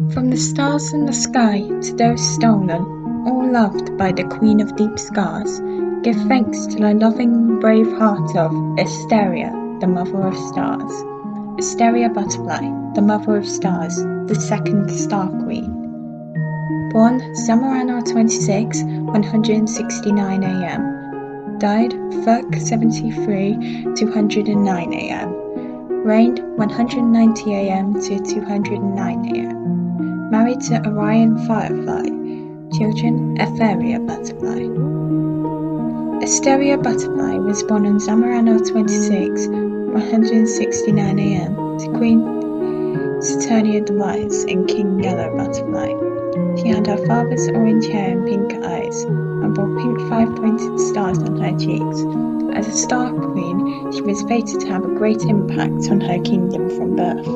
From the stars in the sky to those stolen, all loved by the Queen of Deep Scars, give thanks to the loving, brave heart of Asteria, the Mother of Stars. Asteria Butterfly, the Mother of Stars, the second Star Queen. Born Zamarano 26, 169 AM. Died Thurk 73, 209 AM. Reigned 190 AM to 209 AM. Married to Orion Firefly. Children Etheria Butterfly. Asteria Butterfly was born on Zamarano 26, 169 AM to Queen Etheria the Wise and King Yellow Butterfly. She had her father's orange hair and pink eyes, and bore pink 5-pointed stars on her cheeks. As a Star Queen, she was fated to have a great impact on her kingdom from birth.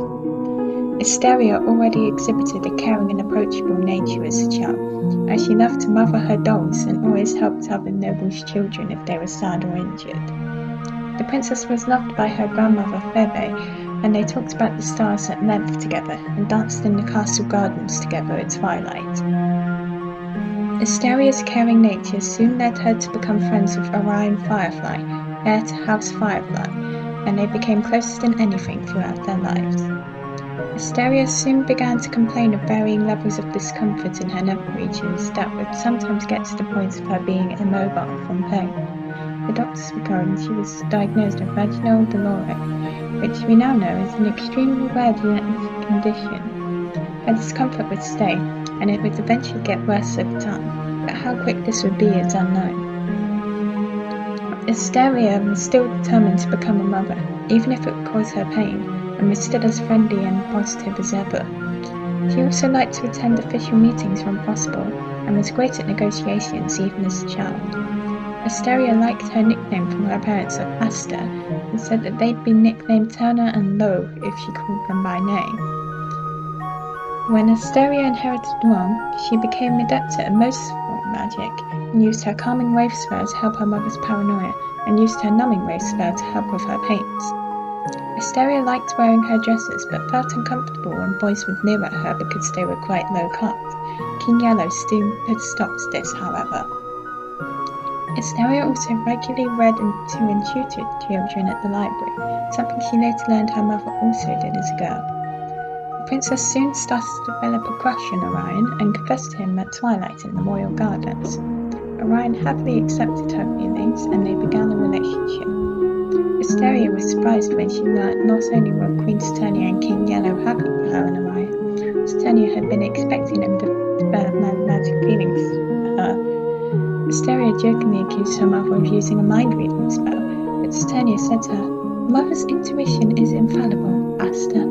Asteria already exhibited a caring and approachable nature as a child, as she loved to mother her dolls and always helped other nobles' children if they were sad or injured. The princess was loved by her grandmother Phoebe, and they talked about the stars at length together and danced in the castle gardens together at twilight. Asteria's caring nature soon led her to become friends with Orion Firefly, heir to House Firefly, and they became closer than anything throughout their lives. Asteria soon began to complain of varying levels of discomfort in her neck regions that would sometimes get to the point of her being immobile from pain. The doctors were told she was diagnosed with vaginal dolore, which we now know is an extremely rare genetic condition. Her discomfort would stay, and it would eventually get worse over time, but how quick this would be is unknown. Asteria was still determined to become a mother, even if it would cause her pain, and was still as friendly and positive as ever. She also liked to attend official meetings when possible, and was great at negotiations even as a child. Asteria liked her nickname from her parents of Aster, and said that they'd be nicknamed Turner and Lowe if she called them by name. When Asteria inherited Rom, she became adept at emotional magic, and used her calming wave sphere to help her mother's paranoia, and used her numbing wave sphere to help with her pains. Asteria liked wearing her dresses, but felt uncomfortable when boys would leer at her because they were quite low cut. King Yellow soon put a stop to this, however. Asteria also regularly read to and tutored children at the library, something she later learned her mother also did as a girl. The princess soon started to develop a crush on Orion and confessed to him at twilight in the royal gardens. Orion happily accepted her feelings, and they began a relationship. Asteria was surprised when she learned not only were Queen Etheria and King Yellow happy for her and Orion, Etheria had been expecting them to develop magic feelings for her. Asteria jokingly accused her mother of using a mind-reading spell, but Etheria said to her, "Mother's intuition is infallible, Aster."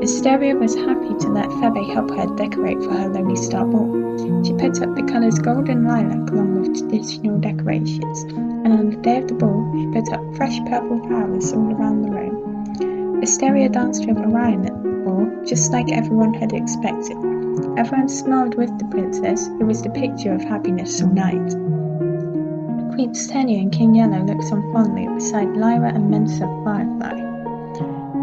Asteria was happy to let Phoebe help her decorate for her Lonely Star Ball. She put up the colours gold and lilac along with traditional decorations, and on the day of the ball, she put up fresh purple flowers all around the room. Asteria danced with Orion at the ball, just like everyone had expected. Everyone smiled with the princess, who was the picture of happiness all night. Queen Etheria and King Yellow looked on fondly beside Lyra and Mensa Firefly.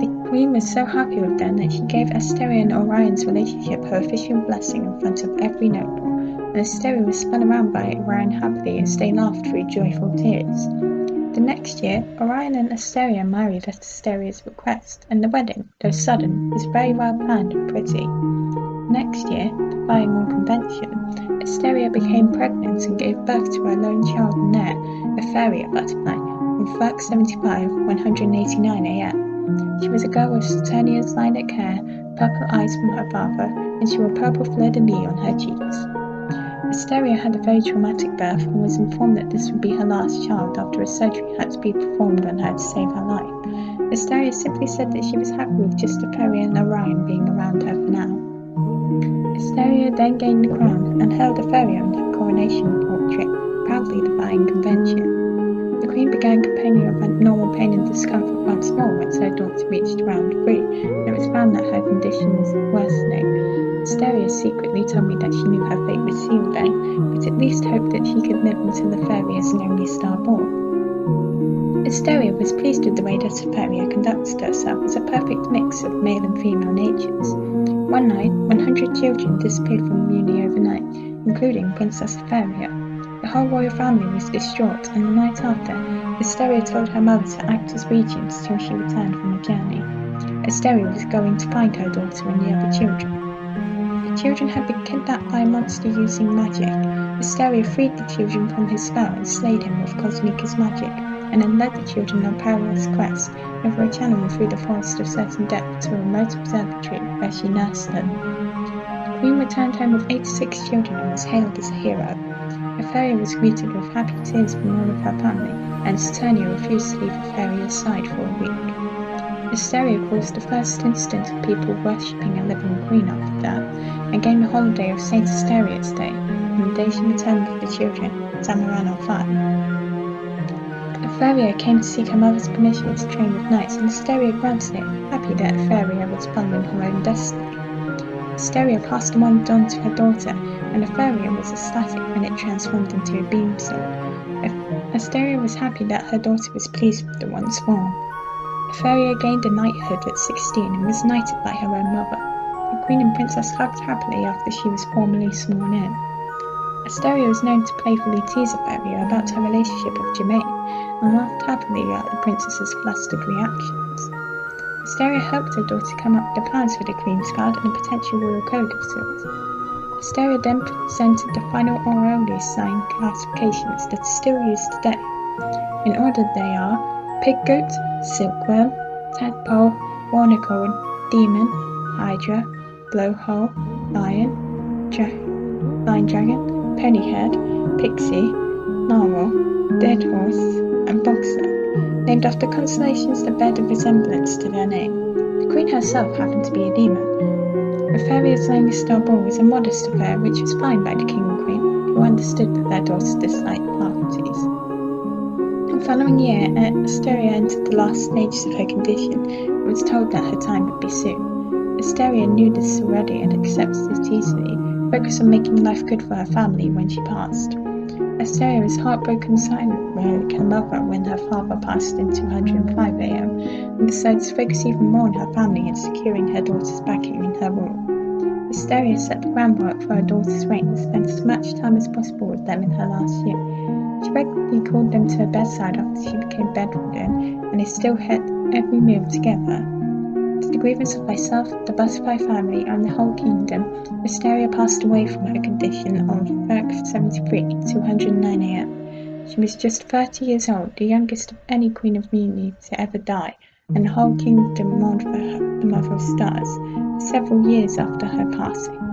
The queen was so happy with them that she gave Asteria and Orion's relationship her official blessing in front of every noble, and Asteria was spun around by Orion happily as they laughed through joyful tears. The next year, Orion and Asteria married at Asteria's request, and the wedding, though sudden, was very well planned and pretty. Next year, defying all convention, Asteria became pregnant and gave birth to her lone child and heir, Etheria Butterfly, on Thurk 75, 189 AM. She was a girl with Eternia's lilac hair, purple eyes from her father, and she wore purple fleur-de-lis on her cheeks. Asteria had a very traumatic birth and was informed that this would be her last child after a surgery had to be performed on her to save her life. Asteria simply said that she was happy with just Etheria and Orion being around her for now. Asteria then gained the crown and held Etheria in her coronation portrait, proudly defying convention. The queen began complaining of abnormal pain and discomfort once more once her daughter reached round 3, and it was found that her condition was worsening. Asteria secretly told me that she knew her fate was sealed then, but at least hoped that she could live until Etheria's Lonely Star Ball. Asteria was pleased with the way that Etheria conducted herself as a perfect mix of male and female natures. One night, 100 children disappeared from Mewni overnight, including Princess Etheria. The whole royal family was distraught, and the night after, Asteria told her mother to act as regent till she returned from a journey. Asteria was going to find her daughter and the other children. The children had been kidnapped by a monster using magic. Asteria freed the children from his spell and slayed him with Cosmica's magic, and then led the children on a perilous quest over a channel and through the forest of certain depth to a remote observatory where she nursed them. The queen returned home with 86 children and was hailed as a hero. Etheria was greeted with happy tears from all of her family, and Saturnia refused to leave Etheria's side for a week. Asteria caused the first instance of people worshipping a living queen after that, and gained the holiday of Saint Asteria's Day, on the day she returned with the children, Samaran on fire. Etheria came to seek her mother's permission to train with knights, and Asteria granted it, happy that Etheria was following her own destiny. Asteria passed the wand on to her daughter, and Etheria was ecstatic when it transformed into a beam sword. Asteria was happy that her daughter was pleased with the wand's form. Etheria gained a knighthood at 16 and was knighted by her own mother. The queen and princess hugged happily after she was formally sworn in. Asteria was known to playfully tease Etheria about her relationship with Germain, and laughed happily at the princess's flustered reactions. Asteria helped her daughter come up with the plans for the Queen's Guard and a potential royal code of sorts. Asteria then presented the final Aureoles sign classifications that are still used today. In order they are pig-goat, silkworm, tadpole, barnacle, demon, hydra, blowhole, lion dragon, ponyhead, pixie, narwhal, dead horse, and boxer, named after constellations that bear the resemblance to their name. The queen herself happened to be a demon. Etheria's only star ball was a modest affair, which was fine by the king and queen, who understood that their daughters disliked parties. The following year, Asteria entered the last stages of her condition and was told that her time would be soon. Asteria knew this already and accepted it easily, focused on making life good for her family when she passed. Asteria was heartbroken silent like her mother when her father passed in 205 AM, and decided to focus even more on her family and securing her daughter's backing in her rule. Asteria set the groundwork for her daughter's reign and spent as much time as possible with them in her last year. She regularly called them to her bedside after she became bedridden, and they still had every meal together. To the grievance of myself, the butterfly family, and the whole kingdom, Asteria passed away from her condition on Ferk 73, 209 AM. She was just 30 years old, the youngest of any queen of Mewni to ever die, and the whole kingdom mourned for her, the Mother of Stars, for several years after her passing.